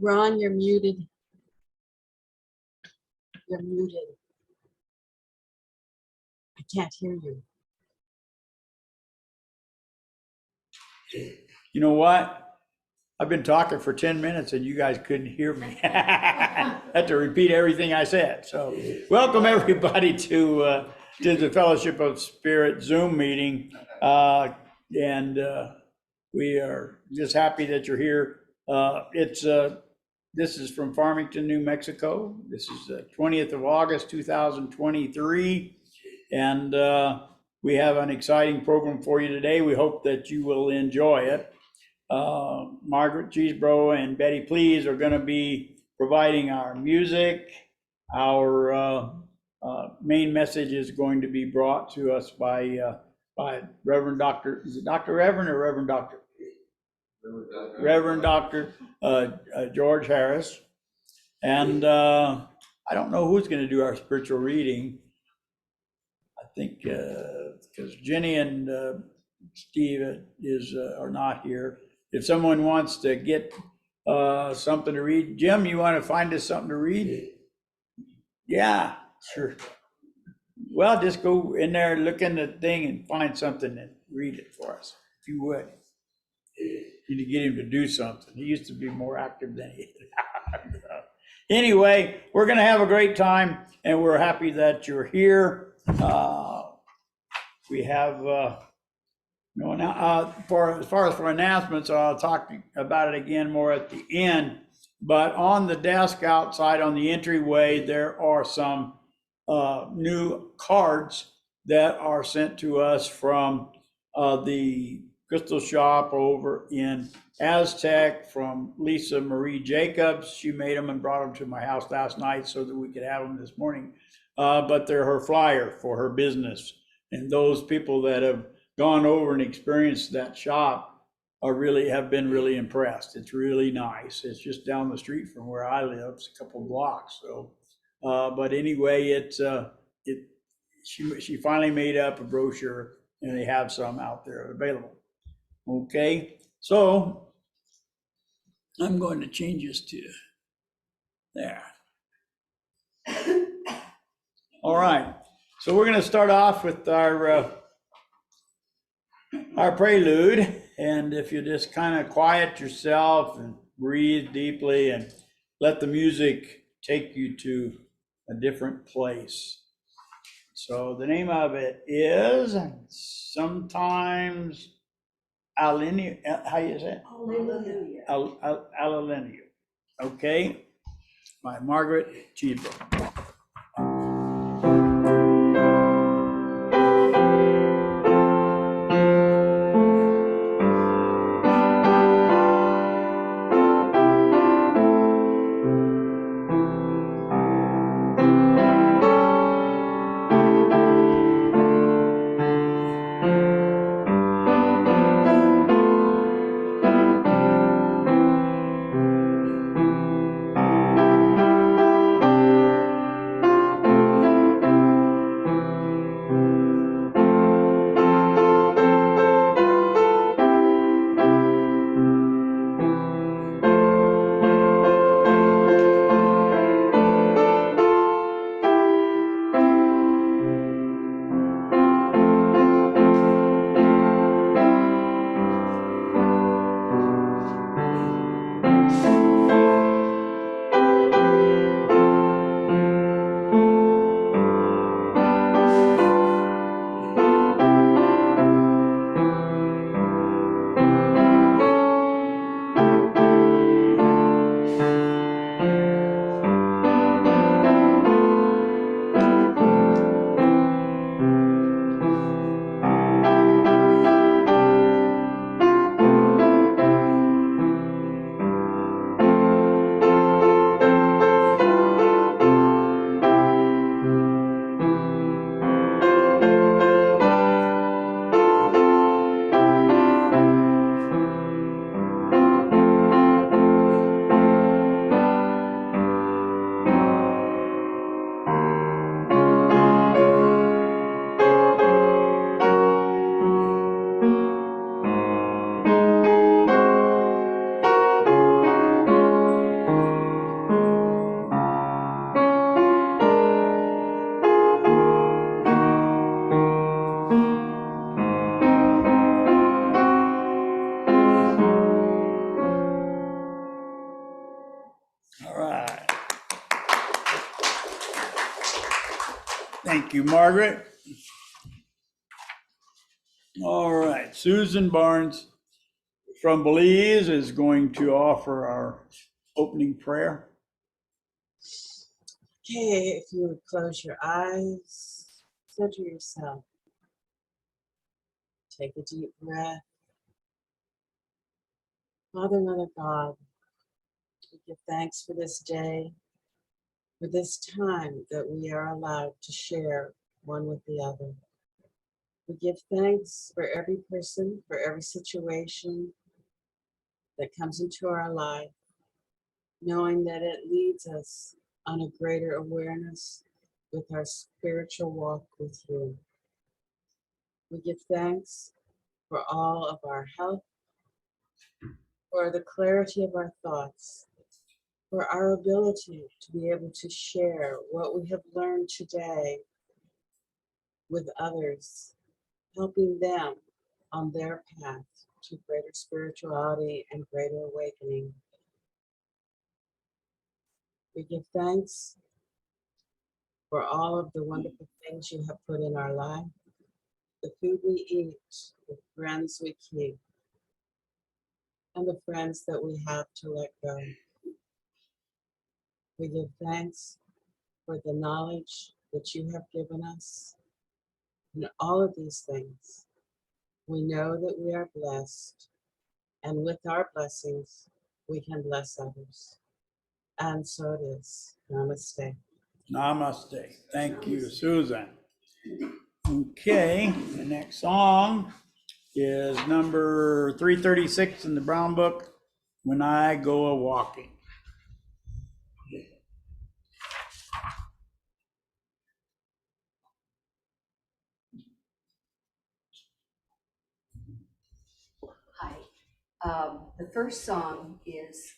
Ron, you're muted. You're muted. I can't hear you. You know what? I've been talking for 10 minutes and you guys couldn't hear me. Had to repeat everything I said. So welcome everybody to the Fellowship of Spirit Zoom meeting. We are just happy that you're here. This is from Farmington, New Mexico. This is the 20th of August, 2023. And we have an exciting program for you today. We hope that you will enjoy it. Margaret Cheesebro and Betty Please are going to be providing our music. Our main message is going to be brought to us by Reverend Dr. Is it Dr. Reverend or Reverend Dr.? Reverend Dr. George Harris. And I don't know who's going to do our spiritual reading. I think because Jenny and Steve are not here. If someone wants to get something to read, Jim, you want to find us something to read? Yeah, sure. Well, just go in there, look in the thing and find something and read it for us, if you would. You need to get him to do something. He used to be more active than he is. Anyway, we're going to have a great time and we're happy that you're here. We have as far as for announcements, I'll talk about it again more at the end. But on the desk outside on the entryway, there are some new cards that are sent to us from the Crystal Shop over in Aztec from Lisa Marie Jacobs. She made them and brought them to my house last night so that we could have them this morning. But they're her flyer for her business. And those people that have gone over and experienced that shop have been really impressed. It's really nice. It's just down the street from where I live. It's a couple blocks. So, but anyway, she finally made up a brochure and they have some out there available. Okay, so I'm going to change this to there. All right, so we're going to start off with our prelude, and if you just kind of quiet yourself and breathe deeply and let the music take you to a different place. So the name of it is Sometimes Alleluia. How you say it? Alleluia. Alleluia. Okay, by Margaret Cheesebro. Thank you, Margaret. All right, Susan Barnes from Belize is going to offer our opening prayer. Okay, if you would close your eyes, center yourself. Take a deep breath. Father, Mother God, we give thanks for this day, for this time that we are allowed to share one with the other. We give thanks for every person, for every situation that comes into our life, knowing that it leads us on a greater awareness with our spiritual walk with you. We give thanks for all of our health, for the clarity of our thoughts, for our ability to be able to share what we have learned today with others, helping them on their path to greater spirituality and greater awakening. We give thanks for all of the wonderful things you have put in our life, the food we eat, the friends we keep, and the friends that we have to let go. We give thanks for the knowledge that you have given us. In all of these things, we know that we are blessed, and with our blessings, we can bless others. And so it is. Namaste. Namaste. Thank you, Susan. Okay, the next song is number 336 in the Brown Book, When I Go a Walking. Hi. The first song is,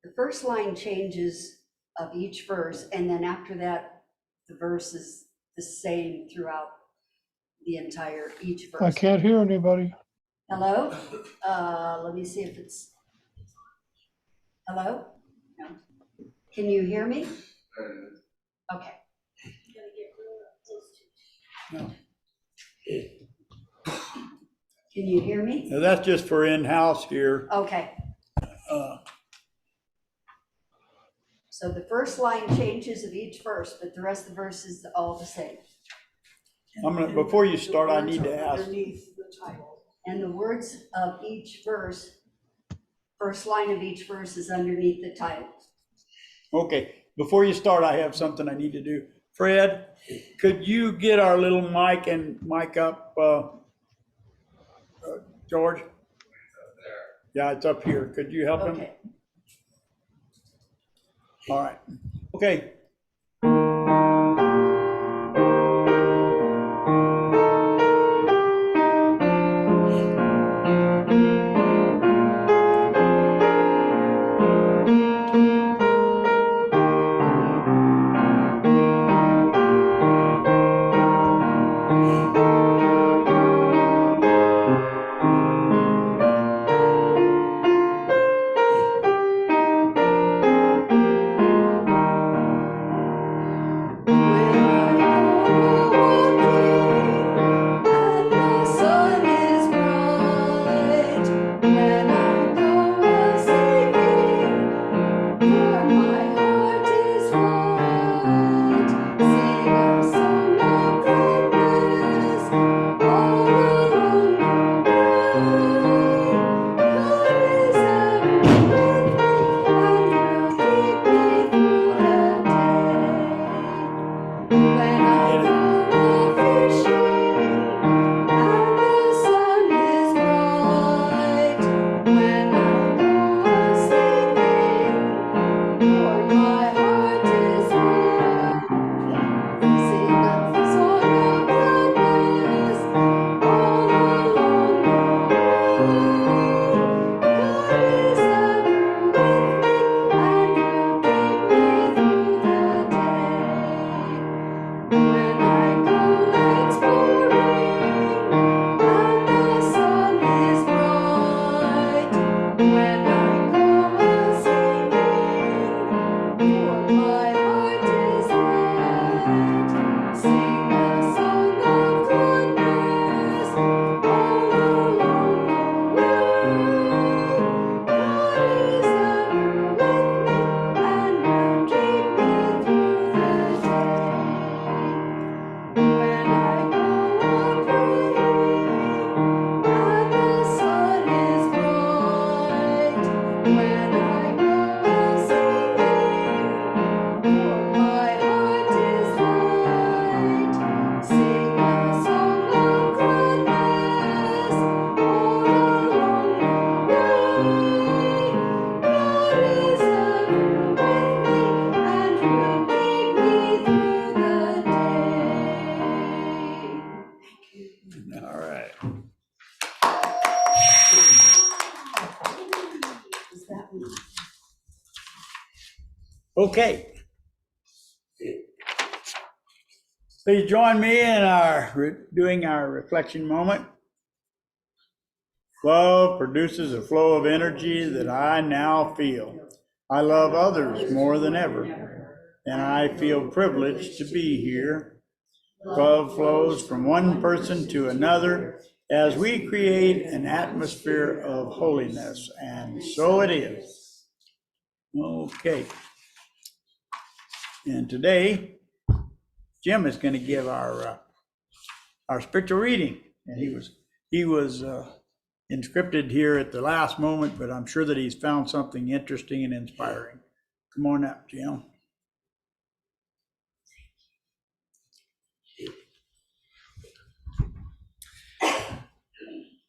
the first line changes of each verse, and then after that, the verse is the same throughout the entire, each I verse. can't hear anybody. Hello? Let me see if it's, hello? No. Can you hear me? Okay. No. Can you hear me? Now, that's just for in-house here. Okay. Uh, So the first line changes of each verse, but the rest of the verse is all the same. before you start, I need to ask. Underneath the title. And the words of each verse, first line of each verse is underneath the title. Okay, before you start, I have something I need to do. Fred, could you get our little mic and mic up, George? Yeah, it's up here. Could you help him? Okay. All right. Okay. Okay. Please join me in doing our reflection moment. Love produces a flow of energy that I now feel. I love others more than ever, and I feel privileged to be here. Love flows from one person to another as we create an atmosphere of holiness, and so it is. Okay. And today, Jim is going to give our spiritual reading, and he was inscripted here at the last moment, but I'm sure that he's found something interesting and inspiring. Come on up, Jim.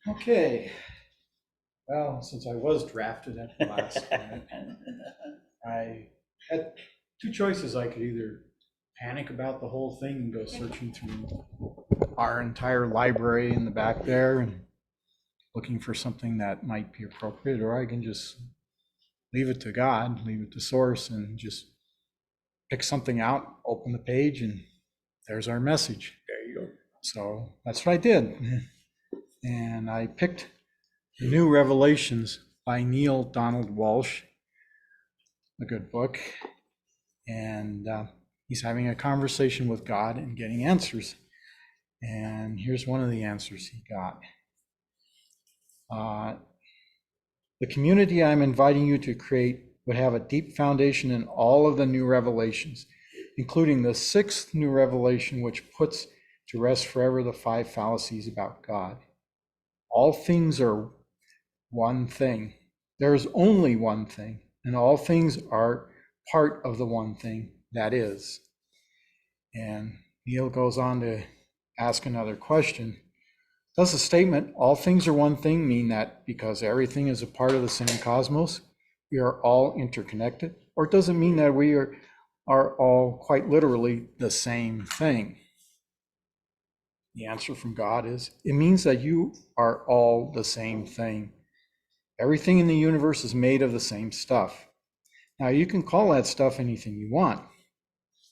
Okay. Well, since I was drafted at the last minute, I had two choices. I could either panic about the whole thing and go searching through our entire library in the back there and looking for something that might be appropriate, or I can just leave it to God, leave it to Source, and just pick something out, open the page, and there's our message. There you go. So that's what I did. And I picked The New Revelations by Neil Donald Walsh, a good book. And he's having a conversation with God and getting answers. And here's one of the answers he got. The community I'm inviting you to create would have a deep foundation in all of the new revelations, including the sixth new revelation, which puts to rest forever the five fallacies about God. All things are one thing. There is only one thing, and all things are part of the one thing, that is. And Neil goes on to ask another question. Does the statement, all things are one thing, mean that because everything is a part of the same cosmos, we are all interconnected? Or does it mean that we are all quite literally the same thing? The answer from God is, it means that you are all the same thing. Everything in the universe is made of the same stuff. Now, you can call that stuff anything you want.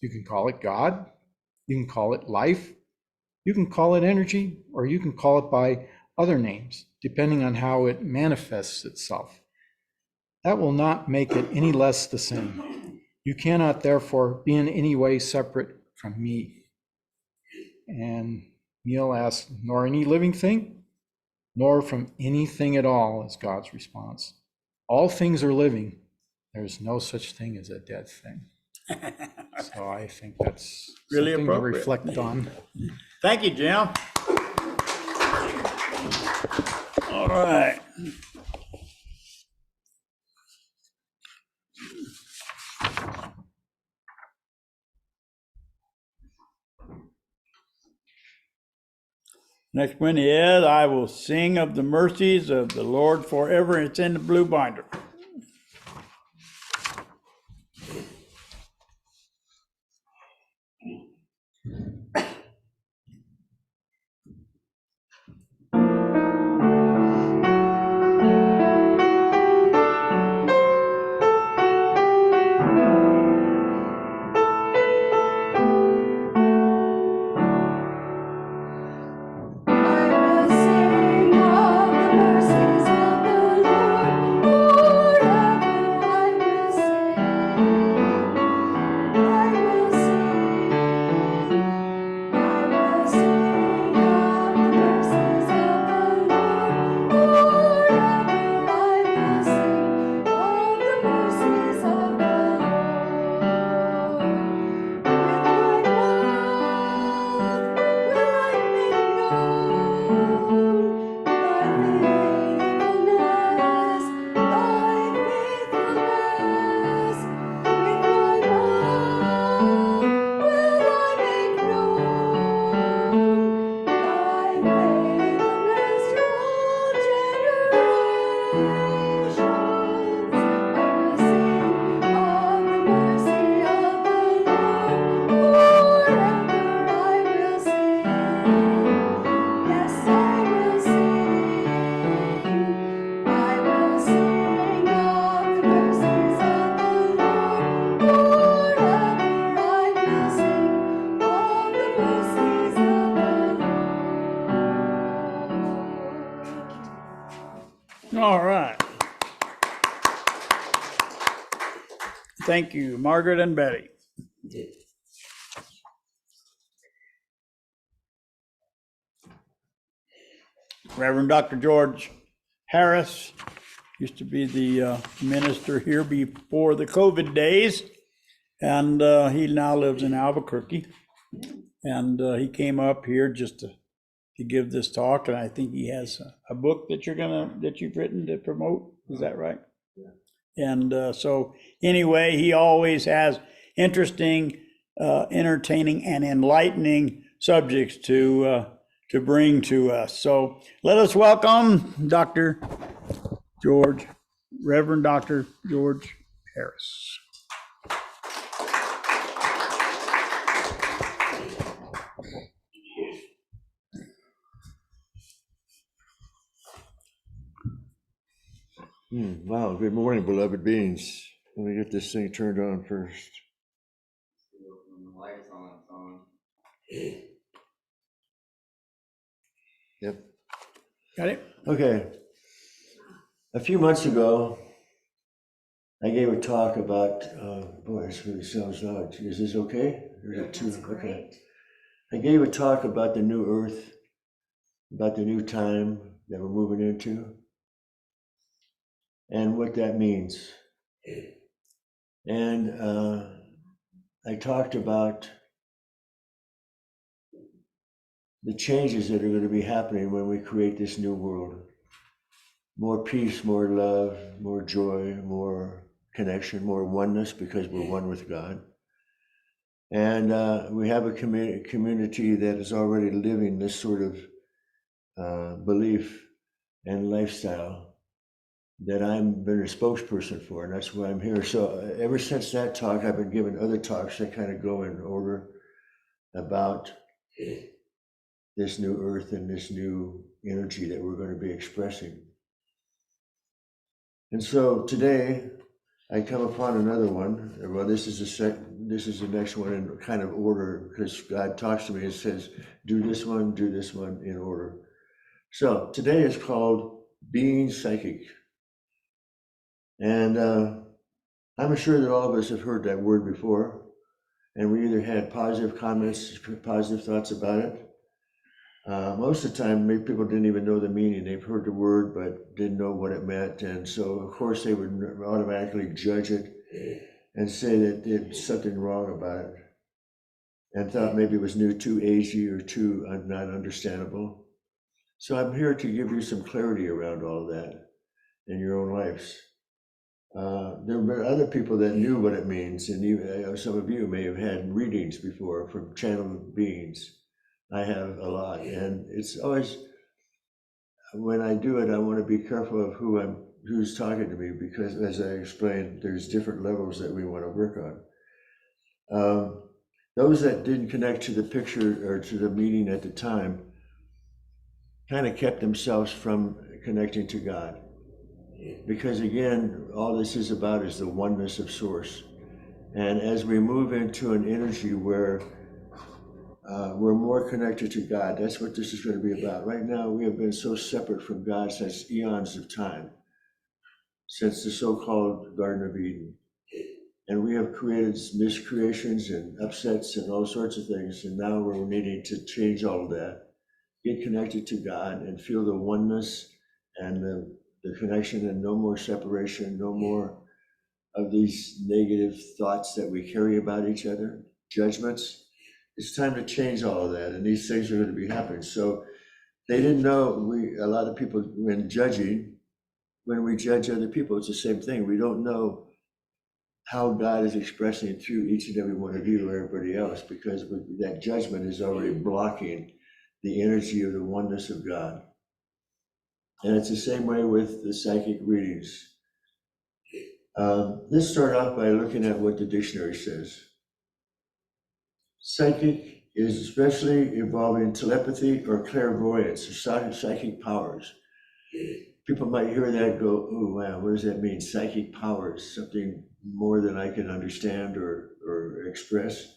You can call it God, you can call it life, you can call it energy, or you can call it by other names, depending on how it manifests itself. That will not make it any less the same. You cannot, therefore, be in any way separate from me. And Neil asks, nor any living thing, nor from anything at all, is God's response. All things are living. There's no such thing as a dead thing. So I think that's Really something to appropriate. reflect on. Thank you, Jim. All right. Next one is, I will sing of the mercies of the Lord forever. It's in the blue binder. All right. Thank you, Margaret and Betty. Reverend Dr. George Harris used to be the minister here before the COVID days, and he now lives in Albuquerque. And he came up here just to give this talk, and I think he has a book that you've written to promote. Is that right? Yeah. And so anyway, he always has interesting, entertaining, and enlightening subjects to bring to us. So let us welcome Reverend Dr. George Harris. Wow, good morning, beloved beings. Let me get this thing turned on first. Yep. Got it? Okay. A few months ago, I gave a talk about, boy, this really sounds loud. Is this okay? Or is it too? That's great. Okay. I gave a talk about the new earth, about the new time that we're moving into, and what that means. And I talked about the changes that are going to be happening when we create this new world. More peace, more love, more joy, more connection, more oneness, because we're one with God. And we have a community that is already living this sort of belief and lifestyle that I've been a spokesperson for, and that's why I'm here. So ever since that talk, I've been giving other talks that kind of go in order about this new earth and this new energy that we're going to be expressing. And so today I come upon another one. Well, this is the next one in kind of order, because God talks to me and says, do this one in order. So today is called Being Psychic. And I'm sure that all of us have heard that word before, and we either had positive comments, positive thoughts about it. Most of the time, maybe people didn't even know the meaning. They've heard the word, but didn't know what it meant. And so, of course, they would automatically judge it and say that there's something wrong about it, and thought maybe it was too agey or too not understandable. So I'm here to give you some clarity around all of that in your own lives. There were other people that knew what it means, and some of you may have had readings before from channeled beings. I have a lot, and it's always, when I do it, I want to be careful of who's talking to me, because as I explained, there's different levels that we want to work on. Those that didn't connect to the picture or to the meeting at the time kind of kept themselves from connecting to God. Because again, all this is about is the oneness of source. And as we move into an energy where we're more connected to God, that's what this is going to be about. Right now, we have been so separate from God since eons of time, since the so-called Garden of Eden. And we have created miscreations and upsets and all sorts of things. And now we're needing to change all of that, get connected to God and feel the oneness and the connection, and no more separation, no more of these negative thoughts that we carry about each other, judgments. It's time to change all of that, and these things are going to be happening. So they didn't know, a lot of people, when we judge other people, it's the same thing. We don't know how God is expressing through each and every one of you or everybody else, because that judgment is already blocking the energy of the oneness of God. And it's the same way with the psychic readings. Let's start off by looking at what the dictionary says. Psychic is especially involving telepathy or clairvoyance, or psychic powers. People might hear that and go, oh, wow, what does that mean? Psychic powers, something more than I can understand or express.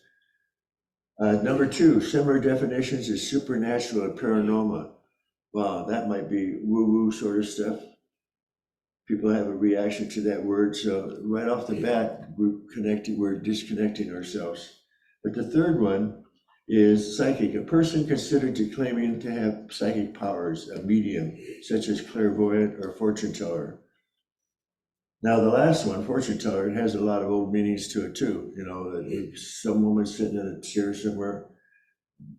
Number two, similar definitions is supernatural and paranormal. Wow, that might be woo-woo sort of stuff. people have a reaction to that word. So right off the bat, we're disconnecting ourselves. But the third one is psychic, a person considered to claiming to have psychic powers, a medium, such as clairvoyant or fortune teller. Now, the last one, fortune teller, it has a lot of old meanings to it too. You know, that some woman sitting in a chair somewhere,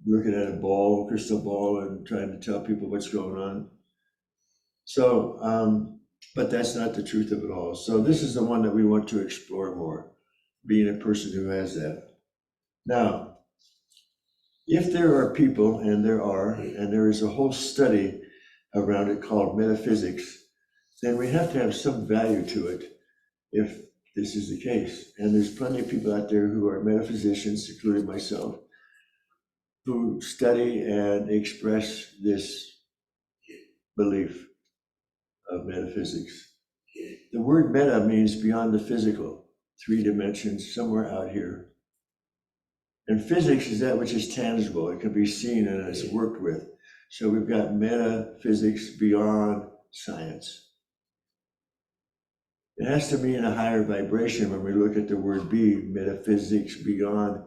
looking at a ball, crystal ball, and trying to tell people what's going on. So, but that's not the truth of it all. So this is the one that we want to explore more, being a person who has that. Now, if there are people, and there is a whole study around it called metaphysics, then we have to have some value to it if this is the case. And there's plenty of people out there who are metaphysicians, including myself, who study and express this belief of metaphysics. The word meta means beyond the physical, 3 dimensions, somewhere out here. And physics is that which is tangible. It can be seen and it's worked with. So we've got metaphysics beyond science. It has to be in a higher vibration when we look at the word be, metaphysics beyond.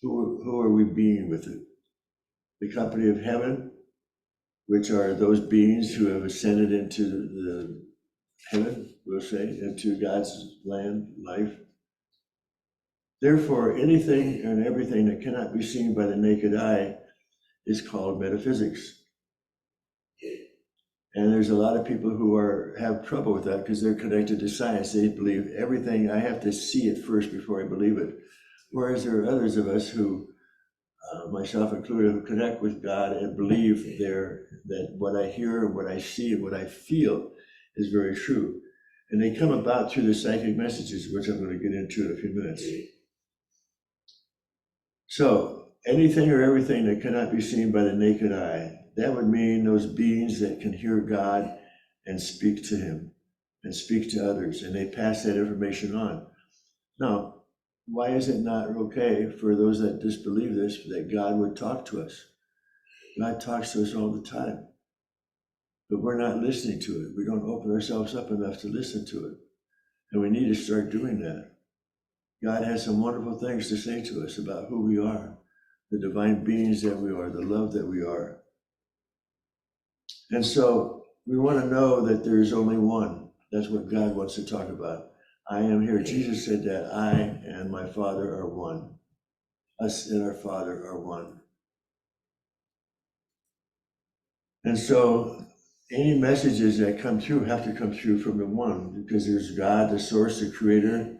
Who are we being with it? The company of heaven, which are those beings who have ascended into the heaven, we'll say, into God's land, life. Therefore, anything and everything that cannot be seen by the naked eye is called metaphysics. And there's a lot of people who have trouble with that because they're connected to science. They believe everything, I have to see it first before I believe it. Whereas there are others of us who, myself included, who connect with God and believe that what I hear and what I see and what I feel is very true. And they come about through the psychic messages, which I'm going to get into in a few minutes. So anything or everything that cannot be seen by the naked eye, that would mean those beings that can hear God and speak to him and speak to others, and they pass that information on. Now, why is it not okay for those that disbelieve this, that God would talk to us? God talks to us all the time, but we're not listening to it. We don't open ourselves up enough to listen to it. And we need to start doing that. God has some wonderful things to say to us about who we are, the divine beings that we are, the love that we are. And so we want to know that there's only one. That's what God wants to talk about. I am here. Jesus said that I and my Father are one. Us and our Father are one. And so any messages that come through have to come through from the one, because there's God, the source, the creator.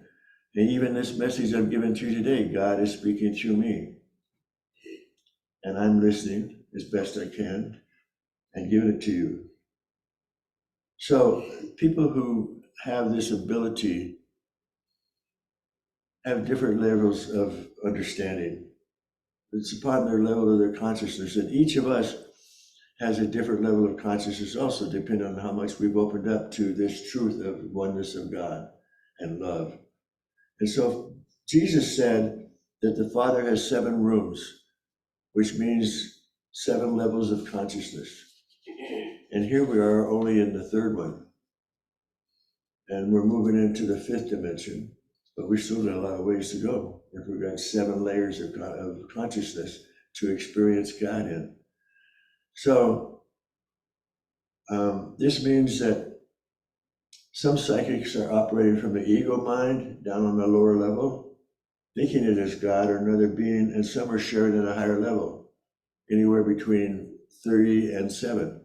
And even this message I'm giving to you today, God is speaking through me. And I'm listening as best I can and giving it to you. So people who have this ability have different levels of understanding. It's upon their level of their consciousness. And each of us has a different level of consciousness also, depending on how much we've opened up to this truth of oneness of God and love. And so Jesus said that the Father has 7 rooms, which means 7 levels of consciousness. And here we are only in the 3rd one. And we're moving into the 5th dimension, but we still got a lot of ways to go if we've got 7 layers of consciousness to experience God in. So this means that some psychics are operating from the ego mind down on the lower level, thinking it is God or another being, and some are sharing at a higher level, anywhere between 30 and 7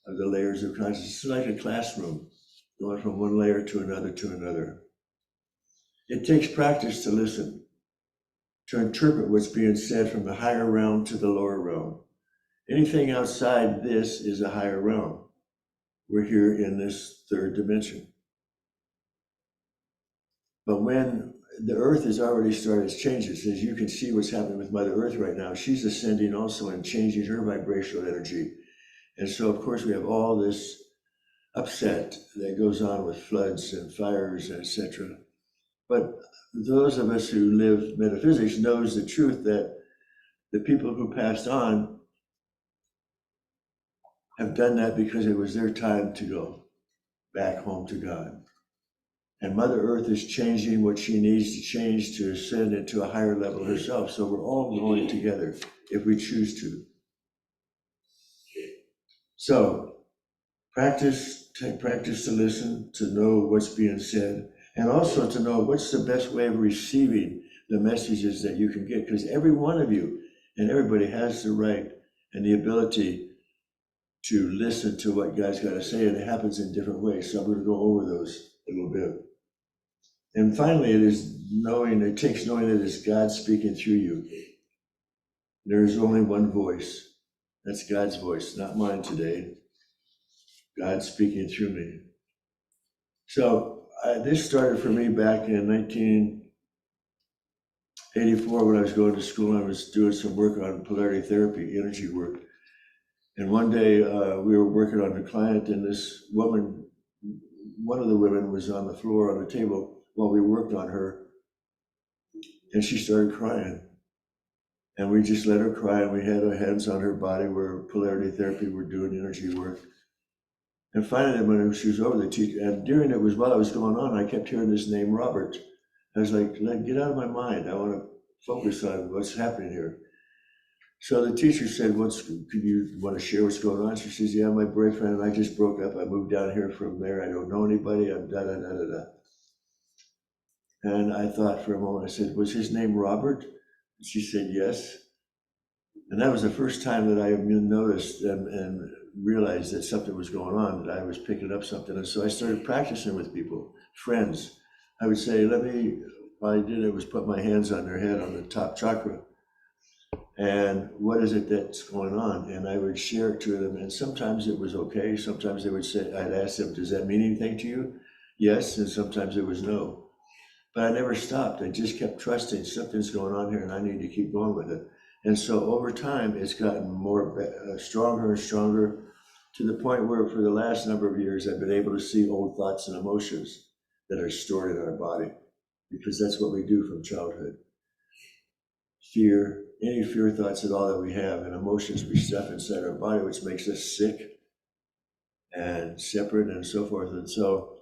of the layers of consciousness. It's like a classroom, going from one layer to another to another. It takes practice to listen, to interpret what's being said from the higher realm to the lower realm. Anything outside this is a higher realm. We're here in this 3rd dimension. But when the earth has already started its changes, as you can see what's happening with Mother Earth right now, she's ascending also and changing her vibrational energy. And so, of course, we have all this upset that goes on with floods and fires, etc. But those of us who live metaphysics knows the truth that the people who passed on have done that because it was their time to go. back home to God. And Mother Earth is changing what she needs to change to ascend into a higher level herself. So we're all going together if we choose to. So take practice to listen, to know what's being said, and also to know what's the best way of receiving the messages that you can get. Because every one of you and everybody has the right and the ability to listen to what God's got to say, and it happens in different ways. So I'm going to go over those a little bit. And finally, it takes knowing that it's God speaking through you. There's only one voice. That's God's voice, not mine today. God speaking through me. So this started for me back in 1984 when I was going to school. I was doing some work on polarity therapy, energy work. And one day we were working on a client, and this woman, one of the women, was on the floor on the table while we worked on her, and she started crying. And we just let her cry, and we had our hands on her body where polarity therapy were doing energy work. And finally, when she was over, the teacher, and during it was while it was going on, I kept hearing this name, Robert. I was like, get out of my mind. I want to focus on what's happening here. So the teacher said, could you want to share what's going on? She says, yeah, my boyfriend and I just broke up. I moved down here from there. I don't know anybody. I'm da-da-da-da-da. And I thought for a moment, I said, was his name Robert? And she said, yes. And that was the first time that I noticed and realized that something was going on, that I was picking up something. And so I started practicing with people, friends. I would say, what I did was put my hands on their head on the top chakra. And what is it that's going on? And I would share it to them. And sometimes it was okay. Sometimes they would say, I'd ask them, does that mean anything to you? Yes. And sometimes it was no. But I never stopped. I just kept trusting something's going on here and I need to keep going with it. And so over time, it's gotten more stronger and stronger, to the point where for the last number of years, I've been able to see old thoughts and emotions that are stored in our body, because that's what we do from childhood. Fear, any fear thoughts at all that we have, and emotions we stuff inside our body, which makes us sick and separate and so forth. And so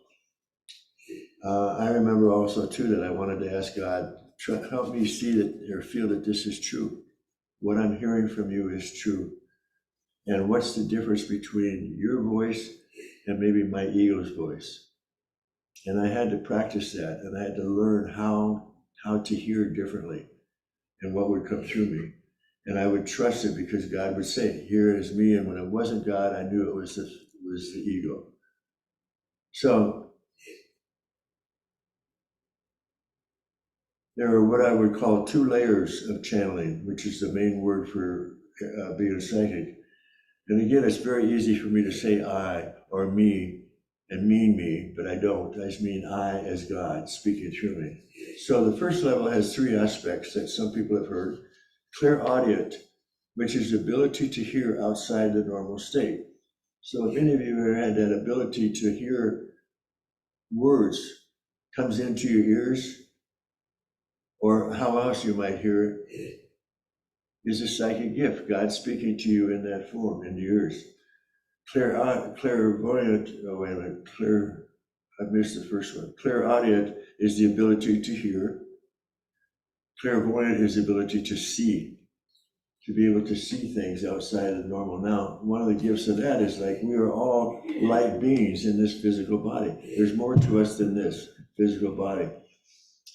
I remember also too that I wanted to ask God, help me see that or feel that this is true. What I'm hearing from you is true. And what's the difference between your voice and maybe my ego's voice? And I had to practice that, and I had to learn how to hear differently and what would come through me. And I would trust it because God would say, here is me. And when it wasn't God, I knew it was the ego. So there are what I would call two layers of channeling, which is the main word for being a psychic. And again, it's very easy for me to say I or me and mean me, but I don't. I just mean I as God speaking through me. So the first level has three aspects that some people have heard. Clairaudient, which is the ability to hear outside the normal state. So if any of you ever had that ability to hear words comes into your ears, or how else you might hear it, is a psychic gift. God speaking to you in that form, in the ears. Clairvoyant, I missed the first one. Clairaudient is the ability to hear. Clairvoyant is the ability to see, to be able to see things outside of normal. Now, one of the gifts of that is like we are all light beings in this physical body. There's more to us than this physical body.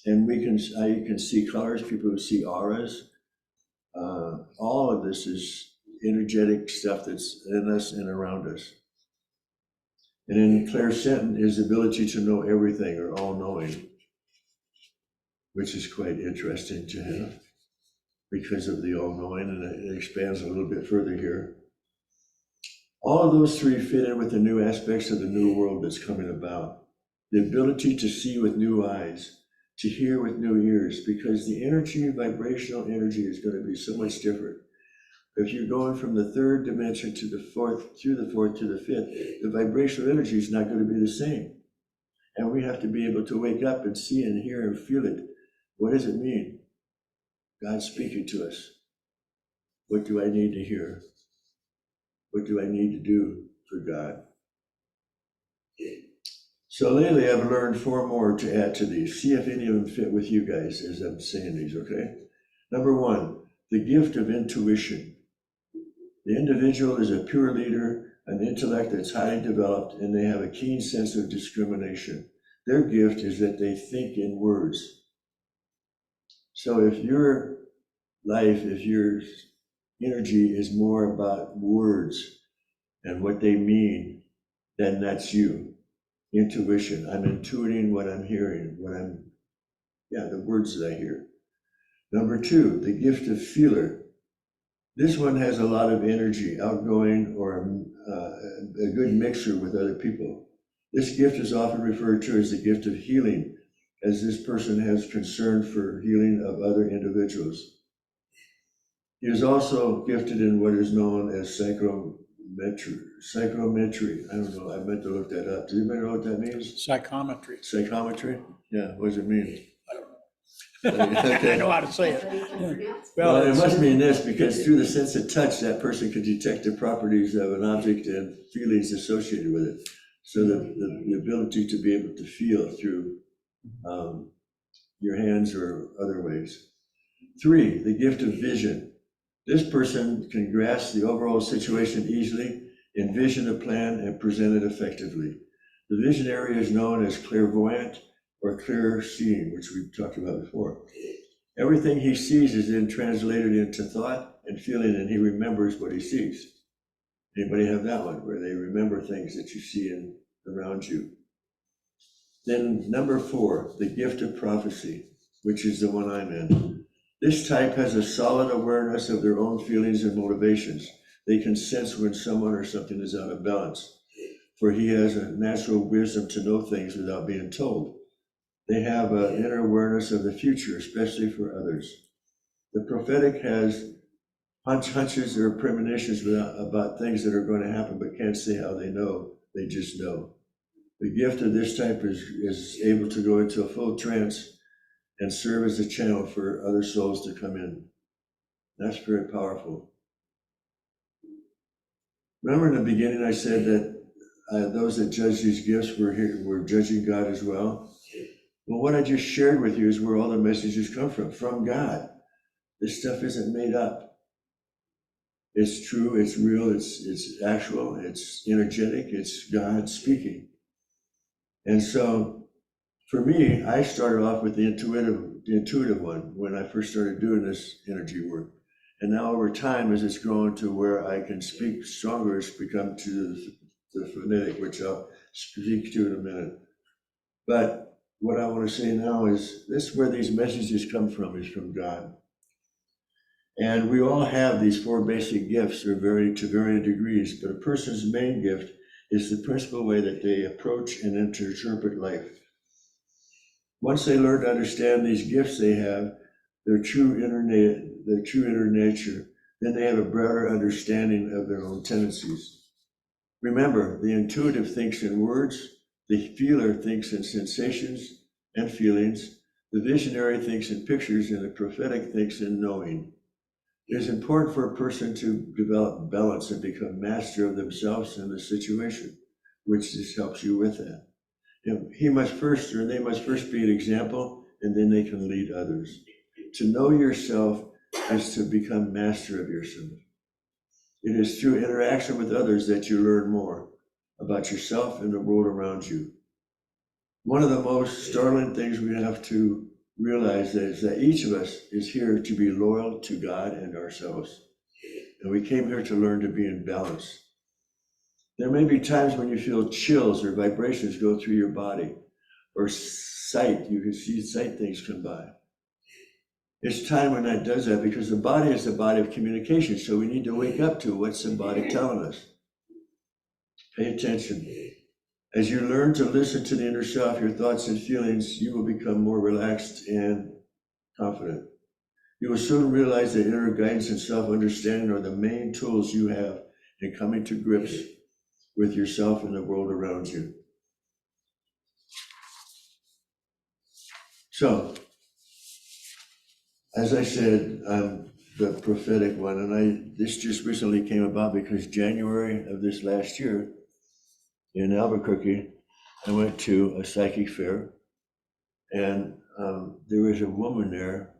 And you can see colors, people who see auras. All of this is energetic stuff that's in us and around us. And then clairsentient is the ability to know everything, or all-knowing, which is quite interesting to have because of the all-knowing, and it expands a little bit further here. All of those three fit in with the new aspects of the new world that's coming about. The ability to see with new eyes, to hear with new ears, because the energy, vibrational energy, is going to be so much different. If you're going from the third dimension to the fourth, through the fourth to the fifth, the vibrational energy is not going to be the same. And we have to be able to wake up and see and hear and feel it. What does it mean? God's speaking to us. What do I need to hear? What do I need to do for God? So lately, I've learned 4 more to add to these. See if any of them fit with you guys as I'm saying these, okay? Number 1, the gift of intuition. The individual is a pure leader, an intellect that's highly developed, and they have a keen sense of discrimination. Their gift is that they think in words. So if your life, if your energy is more about words and what they mean, then that's you. Intuition. I'm intuiting what I'm hearing, the words that I hear. Number 2, the gift of feeler. This one has a lot of energy, outgoing, or a good mixture with other people. This gift is often referred to as the gift of healing, as this person has concern for healing of other individuals. He is also gifted in what is known as psychometry. I don't know, I meant to look that up. Does anybody know what that means? Psychometry. Psychometry? Yeah, what does it mean? I know how to say it. Well, it it's- must mean this, because through the sense of touch, that person can detect the properties of an object and feelings associated with it. So the ability to be able to feel through your hands or other ways. 3, the gift of vision. This person can grasp the overall situation easily, envision a plan, and present it effectively. The visionary is known as clairvoyant or clear seeing, which we've talked about before. Everything he sees is then translated into thought and feeling, and he remembers what he sees. Anybody have that one, where they remember things that you see around you? Then number 4, the gift of prophecy, which is the one I'm in. This type has a solid awareness of their own feelings and motivations. They can sense when someone or something is out of balance, for he has a natural wisdom to know things without being told. They have an inner awareness of the future, especially for others. The prophetic has hunches or premonitions about things that are going to happen, but can't say how they know. They just know. The gift of this type is able to go into a full trance and serve as a channel for other souls to come in. That's very powerful. Remember in the beginning I said that those that judge these gifts were judging God as well? Well, what I just shared with you is where all the messages come from God. This stuff isn't made up. It's true, it's real, it's actual, it's energetic, it's God speaking. And so for me, I started off with the intuitive one when I first started doing this energy work. And now over time, as it's grown to where I can speak stronger, it's become to the phonetic, which I'll speak to in a minute. But what I want to say now is this: where these messages come from is from God. And we all have these 4 basic gifts to varying degrees, but a person's main gift is the principal way that they approach and interpret life. Once they learn to understand these gifts they have, their true inner nature, then they have a broader understanding of their own tendencies. Remember, the intuitive thinks in words, the feeler thinks in sensations and feelings, the visionary thinks in pictures, and the prophetic thinks in knowing. It is important for a person to develop balance and become master of themselves and the situation, which this helps you with that. They must first be an example, and then they can lead others. To know yourself is to become master of yourself. It is through interaction with others that you learn more about yourself and the world around you. One of the most startling things we have to realize is that each of us is here to be loyal to God and ourselves. And we came here to learn to be in balance. There may be times when you feel chills or vibrations go through your body, or sight, you can see sight things come by. It's time when that does that, because the body is the body of communication. So we need to wake up to what's the body telling us. Pay attention. As you learn to listen to the inner self, your thoughts and feelings, you will become more relaxed and confident. You will soon realize that inner guidance and self-understanding are the main tools you have in coming to grips with yourself and the world around you. So, as I said, I'm the prophetic one, and this just recently came about because January of this last year in Albuquerque, I went to a psychic fair, and there was a woman there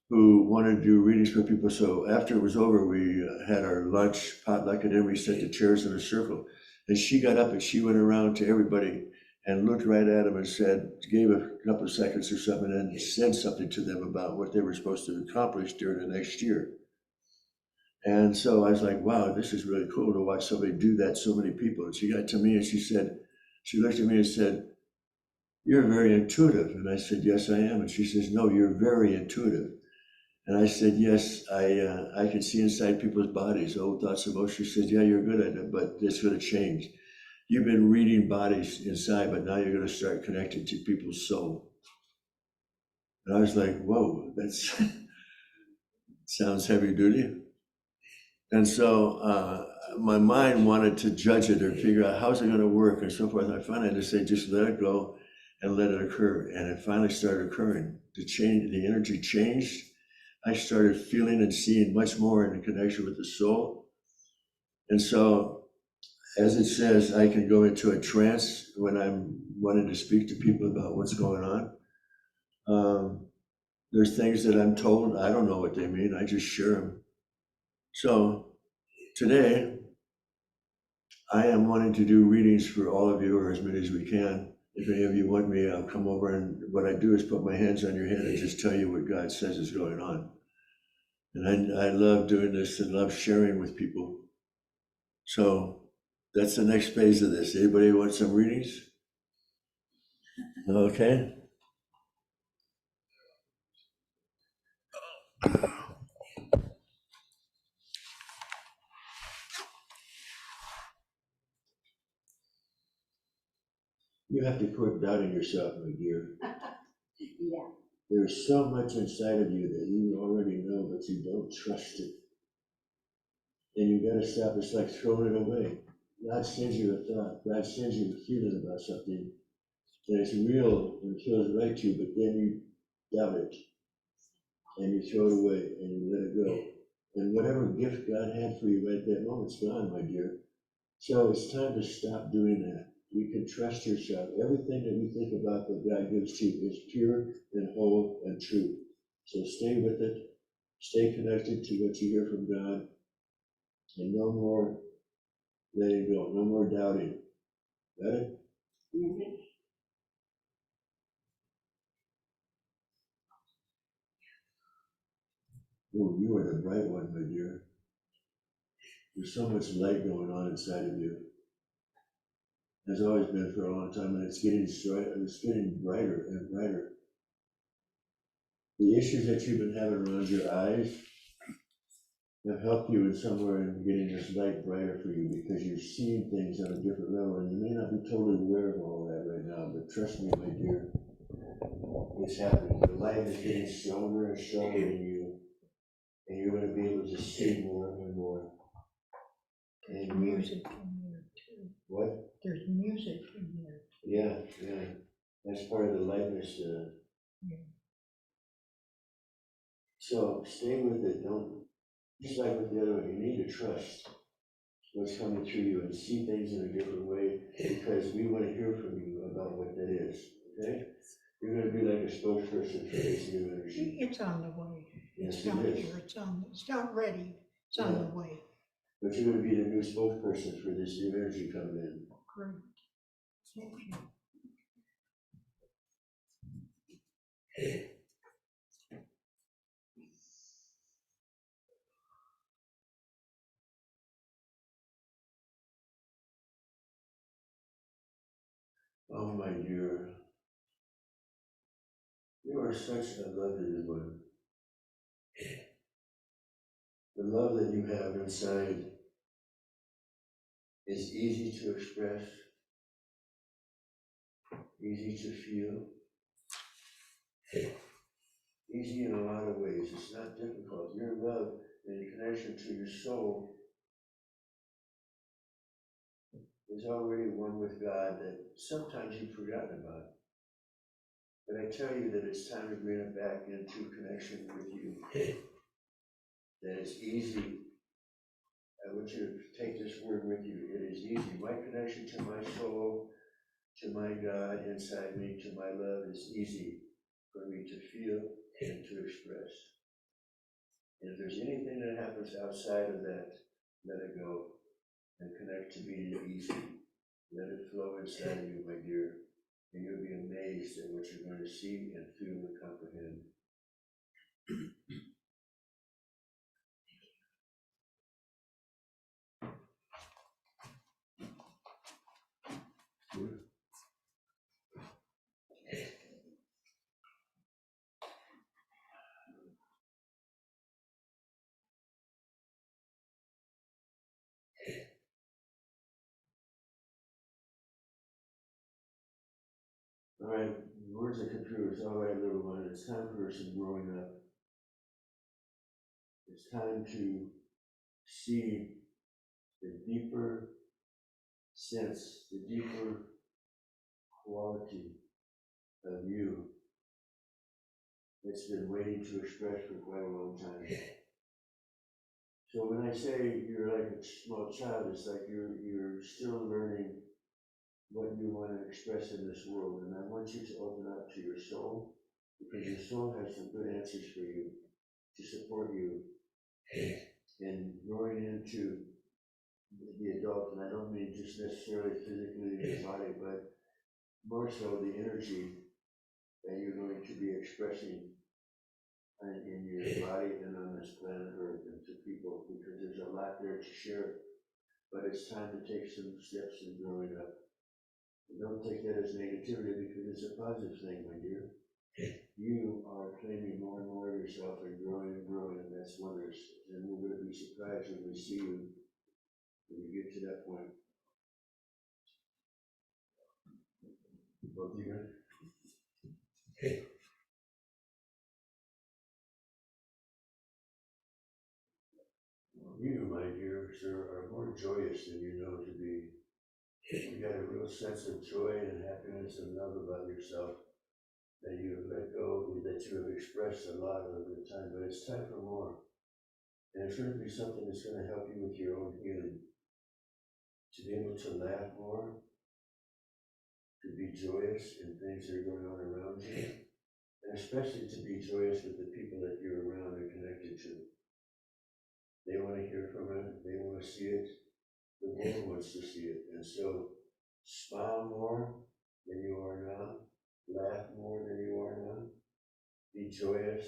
who wanted to do readings for people. So after it was over, we had our lunch potluck, and then we set the chairs in a circle. And she got up and she went around to everybody and looked right at them and said, gave a couple of seconds or something, and said something to them about what they were supposed to accomplish during the next year. And so I was like, wow, this is really cool to watch somebody do that, so many people. And she got to me and she said, she looked at me and said, "You're very intuitive." And I said, "Yes, I am." And she says, "No, you're very intuitive." And I said, "Yes, I can see inside people's bodies, old thoughts, emotions." She said, "Yeah, you're good at it, but it's going to change. You've been reading bodies inside, but now you're going to start connecting to people's soul." And I was like, whoa, that's sounds heavy duty. And so my mind wanted to judge it or figure out how's it going to work and so forth. And I finally had to say, just let it go and let it occur. And it finally started occurring. The energy changed. I started feeling and seeing much more in the connection with the soul. And so, as it says, I can go into a trance when I'm wanting to speak to people about what's going on. There's things that I'm told, I don't know what they mean, I just share them. So today, I am wanting to do readings for all of you, or as many as we can. If any of you want me, I'll come over, and what I do is put my hands on your head and just tell you what God says is going on. And I love doing this and love sharing with people. So that's the next phase of this. Anybody want some readings? Okay. You have to quit doubting yourself, my dear. Yeah. There's so much inside of you that you already know, but you don't trust it. And you gotta stop. It's like throwing it away. God sends you a thought. God sends you a feeling about something, and it's real and feels right to you, but then you doubt it, and you throw it away, and you let it go. And whatever gift God had for you right at that moment's gone, my dear. So it's time to stop doing that. You can trust yourself. Everything that you think about that God gives to you is pure and whole and true. So stay with it. Stay connected to what you hear from God, and no more letting go, no more doubting. Got it? Mhm. Oh, you are the bright one, my dear. There's so much light going on inside of you. Has always been for a long time, and it's getting brighter and brighter. The issues that you've been having around your eyes have helped you in somewhere in getting this light brighter for you, because you're seeing things on a different level, and you may not be totally aware of all that right now, but trust me, my dear, it's happening. The light is getting stronger and stronger in you, and you're going to be able to see more and more. There's And music in there too. what? There's music in there. Yeah. That's part of the lightness. Yeah. So stay with it. Don't, just like with the other one, you need to trust what's coming through you and see things in a different way, because we want to hear from you about what that is. Okay? You're going to be like a spokesperson for this new energy. It's on the way. Yes, It's it not is. here. It's not ready. It's on the way. But you're going to be the new spokesperson for this new energy coming in. Great. Thank you. Oh, my dear. You are such a lovely one. The love that you have inside is easy to express, easy to feel, easy in a lot of ways. It's not difficult. Your love and connection to your soul is already one with God that sometimes you've forgotten about. But I tell you that it's time to bring it back into connection with you. That it's easy. I want you to take this word with you. It is easy. My connection to my soul to my God inside me, to my love is easy for me to feel and to express. And if there's anything that happens outside of that, let it go and connect to me easy. Let it flow inside of you, my dear, and you'll be amazed at what you're going to see and feel and comprehend. All right, words of computers. All right, little one, it's time for some growing up. It's time to see the deeper sense, the deeper quality of you that's been waiting to express for quite a long time. So when I say you're like a small child, it's like you're still learning what you want to express in this world. And I want you to open up to your soul, because your soul has some good answers for you to support you in growing into the adult. And I don't mean just necessarily physically in your body, but more so the energy that you're going to be expressing in your body and on this planet Earth and to people, because there's a lot there to share. But it's time to take some steps in growing up. And don't take that as negativity, because it's a positive thing, my dear. You are claiming more and more of yourself and growing, and that's wondrous. And we're going to be surprised when we see you, when you get to that point. Both of you good? You, my dear sir, are more joyous than you know to be. You got a real sense of joy and happiness and love about yourself that you have let go, that you have expressed a lot of the time, but it's time for more. And it's going to be something that's going to help you with your own healing. To be able to laugh more, to be joyous in things that are going on around you, and especially to be joyous with the people that you're around and connected to. They want to hear from it, they want to see it, the world wants to see it. And so smile more than you are now, laugh more than you are now, be joyous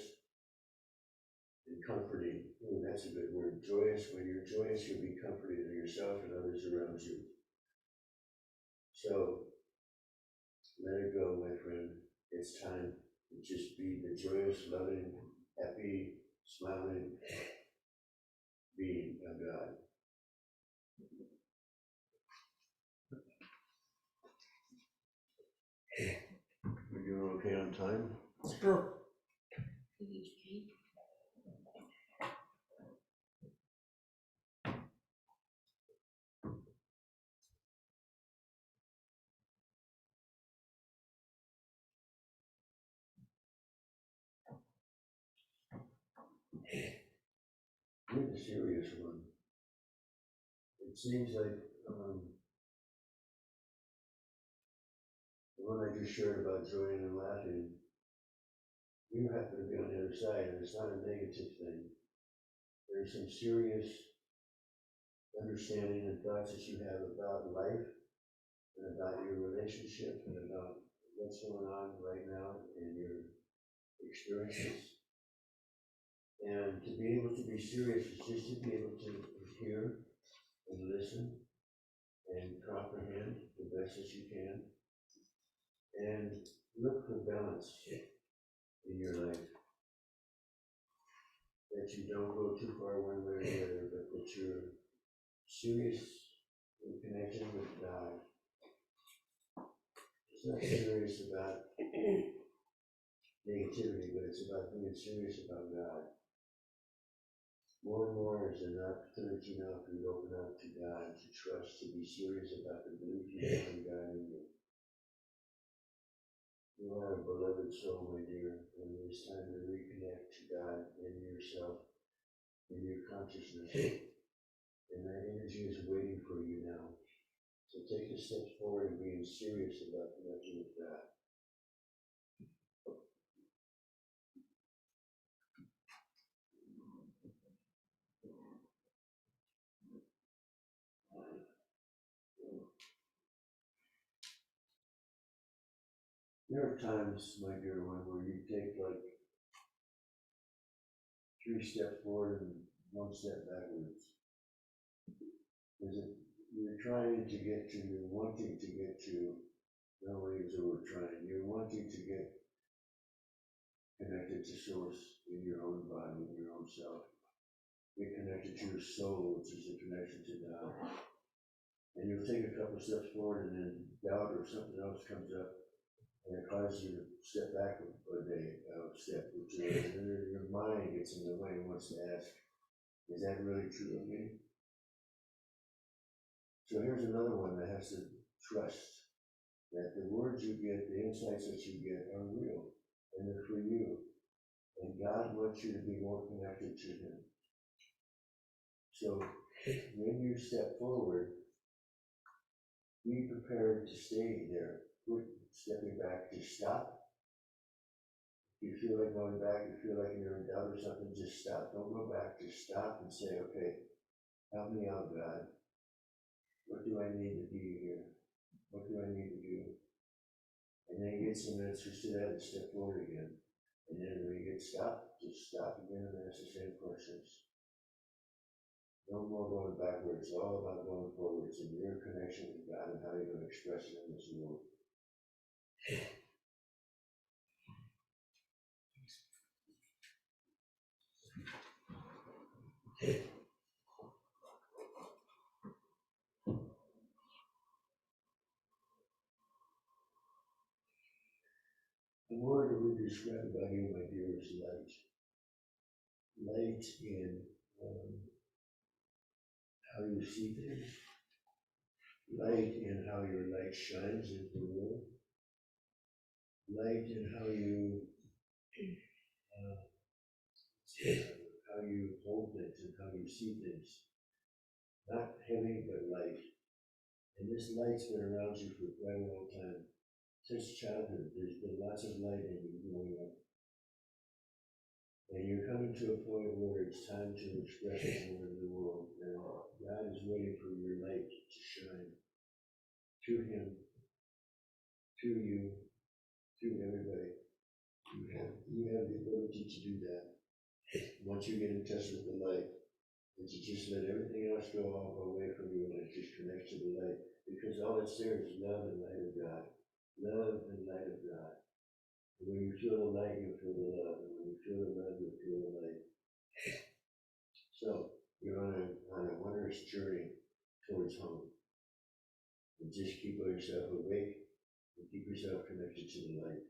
and comforting. Ooh, that's a good word. Joyous. When you're joyous, you'll be comforting of yourself and others around you. So let it go, my friend. It's time to just be the joyous, loving, happy, smiling being of God. We're doing okay on time? Sure. Here's a serious one. It seems like the one I just shared about joy and laughing, you happen to be on the other side, and it's not a negative thing. There's some serious understanding and thoughts that you have about life and about your relationship and about what's going on right now in your experiences. And to be able to be serious is just to be able to hear and listen and comprehend the best that you can, and look for balance in your life. That you don't go too far one way or the other, but that you're serious in connection with God. It's not serious about negativity, but it's about being serious about God. More and more is an opportunity now for you to open up to God, to trust, to be serious about the belief you have in God in you. You are a beloved soul, my dear, and it's time to reconnect to God in yourself, in your consciousness. And that energy is waiting for you now So take a step forward and being serious about connecting with God. There are times, my dear one, where you take like 3 steps forward and 1 step backwards. You're trying to get to, you're wanting to get to, not only is the word trying, you're wanting to get connected to source in your own body, in your own self. Get connected to your soul, which is the connection to God. And you'll take a couple steps forward and then doubt or something else comes up and it causes you to step back a step, which is your mind gets in the way and wants to ask, is that really true of me? So here's another one that has to trust that the words you get, the insights that you get are real and they're for you. And God wants you to be more connected to Him. So when you step forward, be prepared to stay there. Quit stepping back, just stop. If you feel like going back, you feel like you're in doubt or something, just stop. Don't go back, just stop and say, okay, help me out, God. What do I need to be here? What do I need to do? And then you get some answers to that and step forward again. And then when you get stopped, just stop again and ask the same questions. No more going backwards. It's all about going forwards and your connection with God and how you're going to express it in this world. The word that we describe about you, my dear, is light. Light in how you see things. Light in how your light shines into the world. Light in how you hold things and how you see things. Not heavy, but light. And this light's been around you for quite a long time. Since childhood, there's been lots of light in you growing up. And you're coming to a point where it's time to express it more in the world. And God is waiting for your light to shine to Him, to you, to everybody. You have the ability to do that. Once you get in touch with the light, and to just let everything else go away from you and it just connects to the light. Because all that's there is love and light of God. Love and light of God. And when you feel the light, you feel the love. And when you feel the love, you feel the light. So you're on a wondrous journey towards home. And just keep yourself awake and keep yourself connected to the light.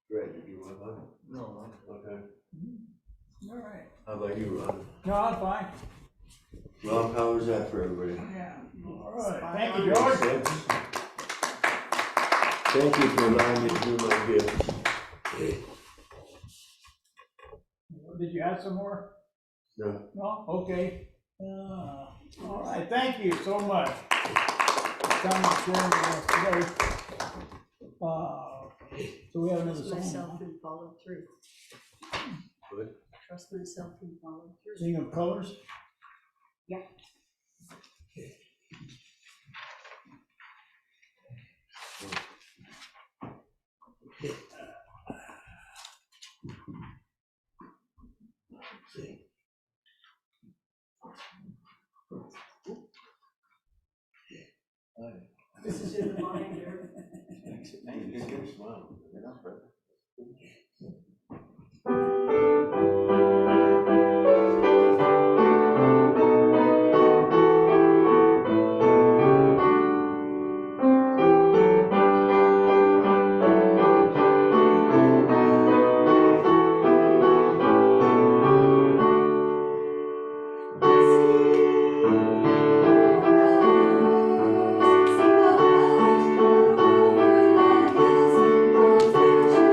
Greg, did you want one? No. Okay. All right. How about you, Ron? No, I'm fine. Ron, how was that for everybody? Yeah. All right. Thank you, George. Thank you for allowing me to do my gift. Did you have some more? No. No? Okay. All right. Thank you so much for coming and sharing with us today. So we have another Trust song. myself and follow through. Good. Trust myself and follow through. Sing of Colors. Yeah. This is in the binder. Thank you. Good smile. Over the hills and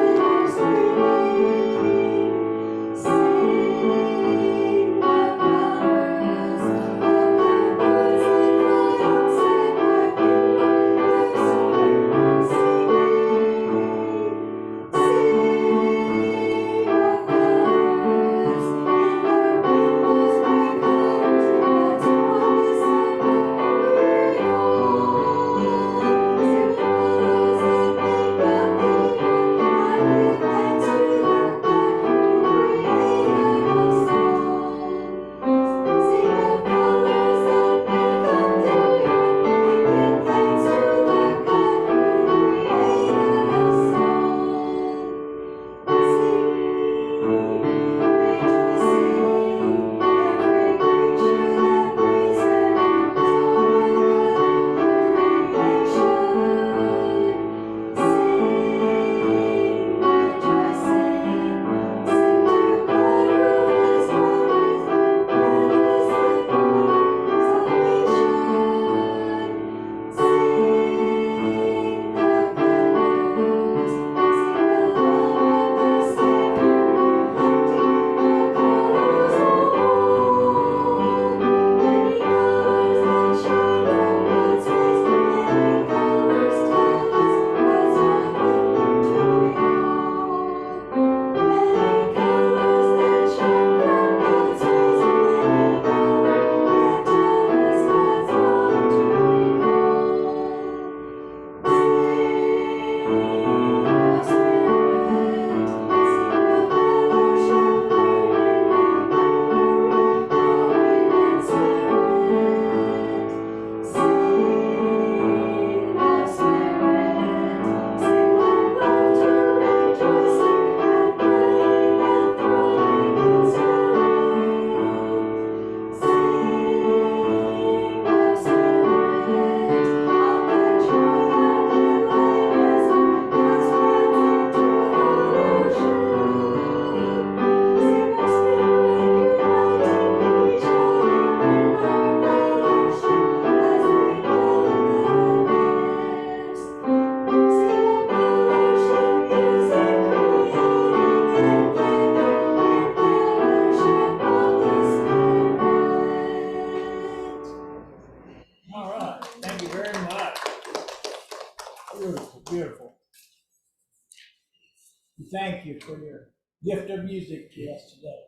thank you for your gift of music to us today.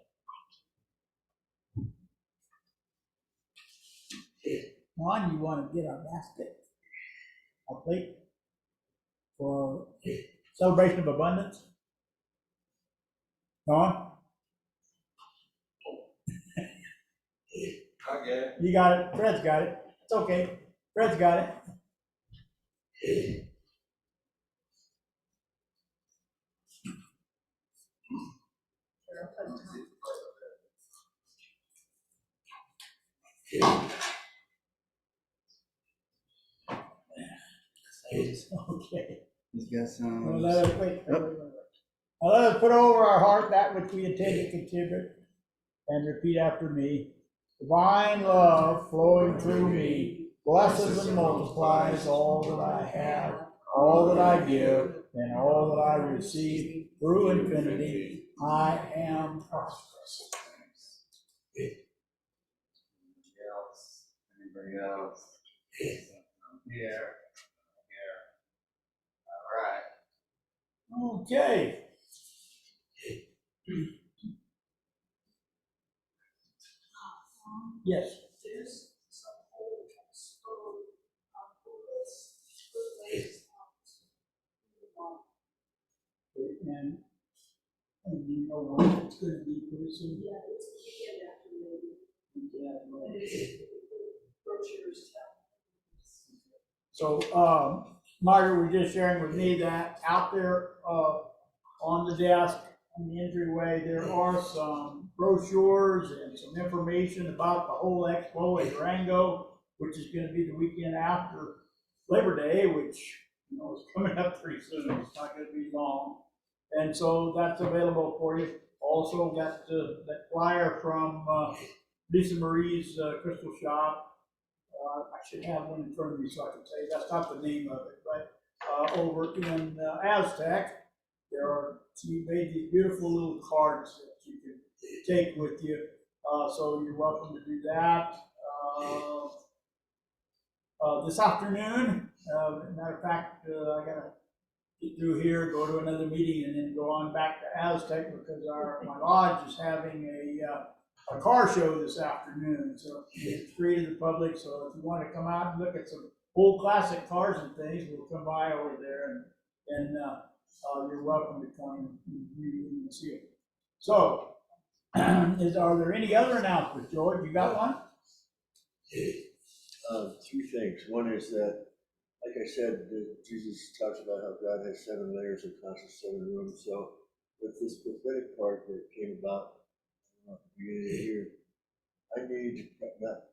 Ron, you want to get our basket, our plate for celebration of abundance? Ron? Okay. You got it. Fred's got it. It's okay. Fred's got it. Okay. He's got some. Well, let us, wait. Well, let us put over our heart that which we intend to contribute and repeat after me. Divine love flowing through me blesses and multiplies all that I have, all that I give, and all that I receive through infinity. I am prosperous. Anybody else? Here. All right. Okay. Yes. And you know what it's gonna be pretty soon? Yeah, it's a weekend after maybe. So, Margaret was just sharing with me that out there, on the desk, on the entryway, there are some brochures and some information about the whole expo in Durango, which is gonna be the weekend after Labor Day, which, you know, is coming up pretty soon. It's not gonna be long. And so that's available for you. Also got that flyer from Lisa Marie's Crystal Shop. I should have one in front of me so I can say that's not the name of it, but over in Aztec, she made these beautiful little cards that you can take with you. So you're welcome to do that. This afternoon, matter of fact, I gotta get through here, go to another meeting, and then go on back to Aztec because my lodge is having a car show this afternoon. So it's free to the public. So if you want to come out and look at some old classic cars and things, we'll come by over there, and you're welcome to come and see it. So, are there any other announcements, George? You got one? Three things. One is that, like I said, Jesus talks about how God has 7 layers of conscious, 7 rooms. So with this prophetic part that came about at the beginning of the year, I need not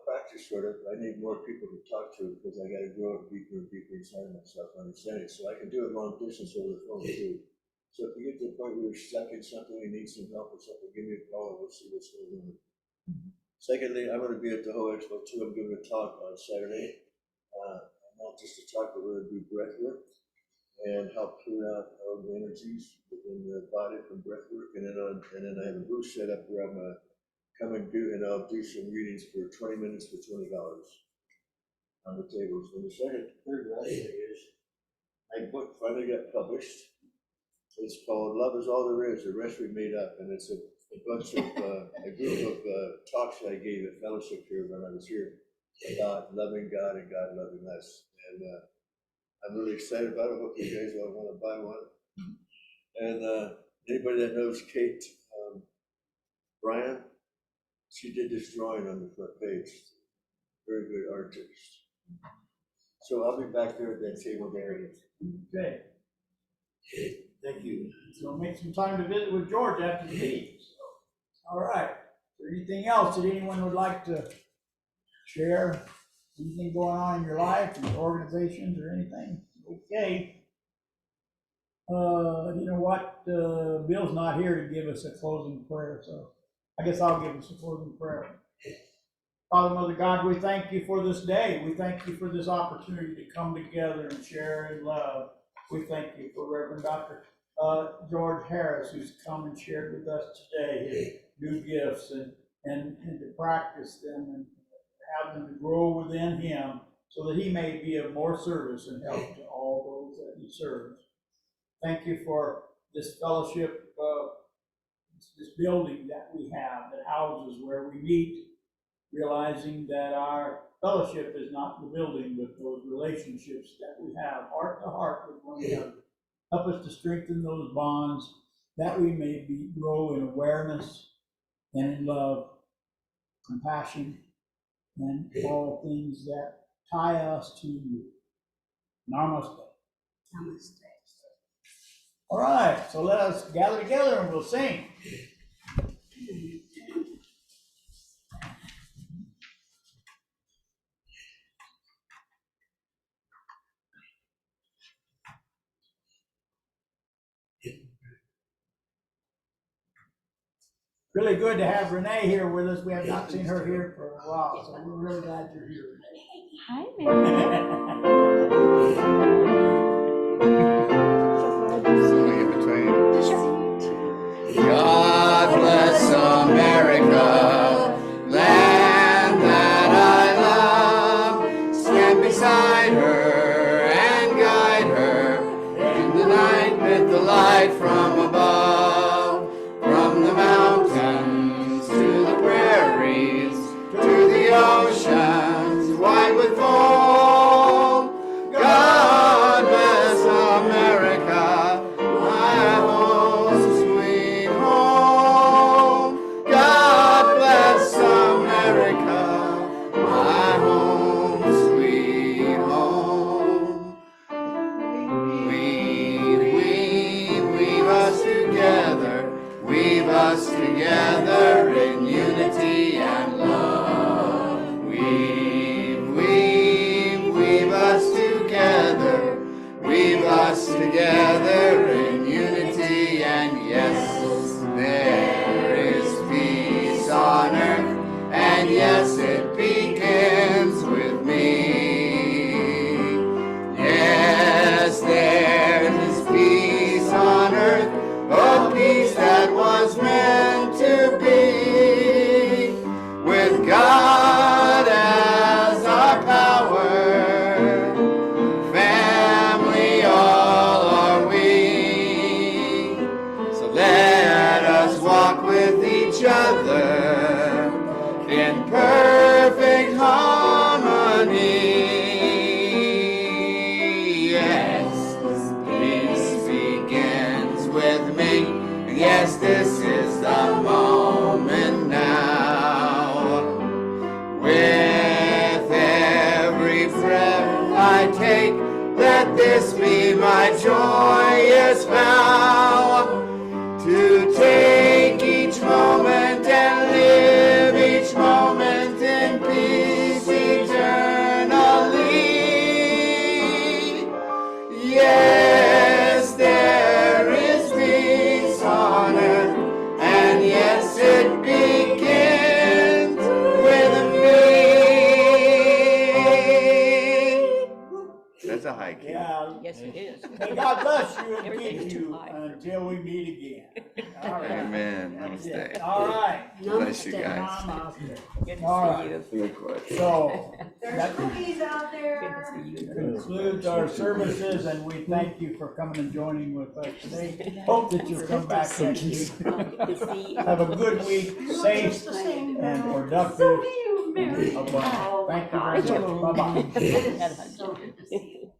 practice sort of. I need more people to talk to because I got to grow up deeper and deeper inside myself, understand it. So I can do it long distance over the phone too. So if you get to the point where you're stuck in something, you need some help with something, give me a call and we'll see what's going on. Secondly, I'm going to be at the Ho Expo too. I'm giving a talk on Saturday. Not just to talk, but we're going to do breath work and help clear out all the energies within the body from breath work. And then I have a booth set up where I'm going to come and I'll do some readings for 20 minutes for $20 on the tables. And the third last thing is my book finally got published. It's called Love Is All There Is, the Rest We Made Up. And it's a bunch of, a group of talks I gave at fellowship here when I was here about loving God and God loving us. And I'm really excited about it. Hope you guys all want to buy one. And anybody that knows Kate Bryan, she did this drawing on the front page. Very good artist. So I'll be back there at that table there. Okay. Thank you. So make some time to visit with George after the meeting. So, all right. Is there anything else that anyone would like to share? Anything going on in your life, in your organizations, or anything? Okay. You know what? Bill's not here to give us a closing prayer, so I guess I'll give us a closing prayer. Father, Mother God, we thank you for this day. We thank you for this opportunity to come together and share in love. We thank you for Reverend Dr. George Harris, who's come and shared with us today his new gifts and to practice them and have them to grow within him so that he may be of more service and help to all those that he serves. Thank you for this fellowship, this building that we have that houses where we meet, realizing that our fellowship is not the building, but those relationships that we have, heart to heart with one another. Help us to strengthen those bonds, that we may grow in awareness and in love, compassion, and all things that tie us to you. Namaste. Namaste. All right, so let us gather together and we'll sing. Really good to have Renee here with us. We have not seen her here for a while, so we're really glad you're here, Hi, Mary. Something in between. God bless America, land that I love. Stand beside her and guide her in the night with the light from above. From the mountains to the prairies, to the oceans wide with foam. God bless America, my home, sweet home. God bless America, my home, sweet home. Weave us together, weave us together in unity and love. Weave us together, weave us together in unity, and yes, there is peace on earth, and yes, it begins with me. Yes, there is peace on earth, a peace that was meant to be, with God as our power. Family all are we. So let us walk with each other in perfect harmony. Yes, peace begins with me. Yes, this is the moment now. With every breath I take, let this be my joyous vow, to take each moment and live each moment in peace eternally. Yes, there is peace on earth, and yes, it begins with me. That's a high key. Yeah. Yes, it is. May God bless you and Everything's keep too you high. until we meet again. All right. Amen. That's it. Namaste. All right. Bless you Namaste. guys. Namaste. Good All to right. see you. Likewise. So that Cookies out Good there. to see you. concludes our services, and we thank you for coming and joining with us today. Hope that you'll come back next week. Good to see you. Have a good week, safe The same and girl. productive. So do you, Mary. Thank you very much. Bye-bye. Had a hug.